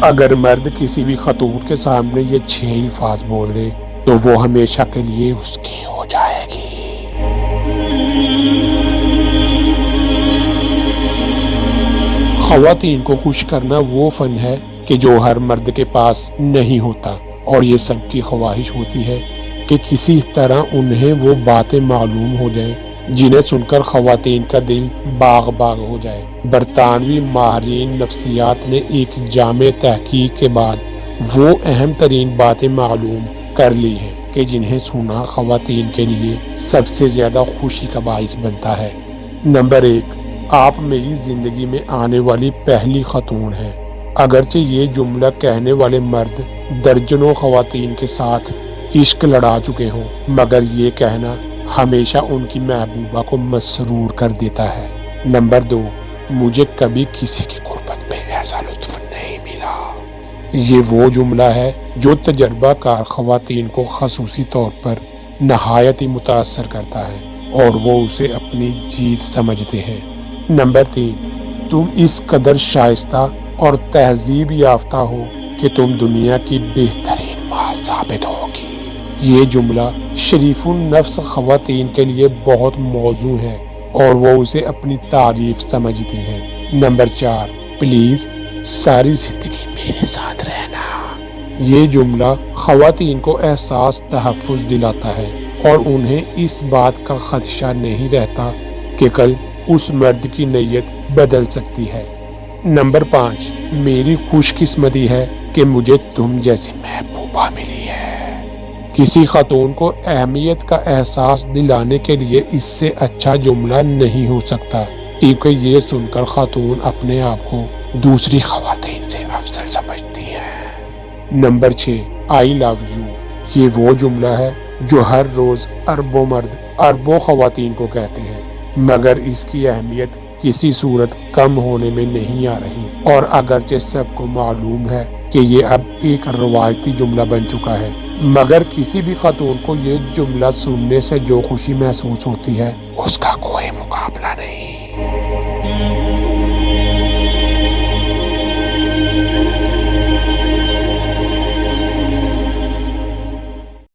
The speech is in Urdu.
اگر مرد کسی بھی خاتون کے سامنے یہ 6 الفاظ بول دے تو وہ ہمیشہ کے لیے اس کی ہو جائے گی۔ خواتین کو خوش کرنا وہ فن ہے کہ جو ہر مرد کے پاس نہیں ہوتا، اور یہ سب کی خواہش ہوتی ہے کہ کسی طرح انہیں وہ باتیں معلوم ہو جائیں جنہیں سن کر خواتین کا دل باغ باغ ہو جائے۔ برطانوی ماہرین نفسیات نے ایک جامع تحقیق کے بعد وہ اہم ترین باتیں معلوم کر لی ہیں کہ جنہیں سننا خواتین کے لیے سب سے زیادہ خوشی کا باعث بنتا ہے۔ نمبر 1، آپ میری زندگی میں آنے والی پہلی خاتون ہیں۔ اگرچہ یہ جملہ کہنے والے مرد درجنوں خواتین کے ساتھ عشق لڑا چکے ہوں، مگر یہ کہنا ہمیشہ ان کی محبوبہ کو مسرور کر دیتا ہے۔ نمبر 2، مجھے کبھی کسی کی قربت میں ایسا لطف نہیں ملا۔ یہ وہ جملہ ہے جو تجربہ کار خواتین کو خصوصی طور پر نہایت ہی متاثر کرتا ہے اور وہ اسے اپنی جیت سمجھتے ہیں۔ نمبر 3، تم اس قدر شائستہ اور تہذیب یافتہ ہو کہ تم دنیا کی بہترین ماں ثابت ہوگی۔ یہ جملہ شریف النفس خواتین کے لیے بہت موزوں ہے اور وہ اسے اپنی تعریف سمجھتی ہیں۔ نمبر 4، پلیز ساری زندگی میرے ساتھ رہنا۔ یہ جملہ خواتین کو احساس تحفظ دلاتا ہے اور انہیں اس بات کا خدشہ نہیں رہتا کہ کل اس مرد کی نیت بدل سکتی ہے۔ نمبر 5، میری خوش قسمتی ہے کہ مجھے تم جیسی محبوبہ ملی ہے۔ کسی خاتون کو اہمیت کا احساس دلانے کے لیے اس سے اچھا جملہ نہیں ہو سکتا، کیونکہ یہ سن کر خاتون اپنے آپ کو دوسری خواتین سے افضل سمجھتی ہیں۔ Number 6، I love you. یہ وہ جملہ ہے جو ہر روز اربوں مرد اربوں خواتین کو کہتے ہیں، مگر اس کی اہمیت کسی صورت کم ہونے میں نہیں آ رہی، اور اگرچہ سب کو معلوم ہے کہ یہ اب ایک روایتی جملہ بن چکا ہے، مگر کسی بھی خاتون کو یہ جملہ سننے سے جو خوشی محسوس ہوتی ہے اس کا کوئی مقابلہ نہیں۔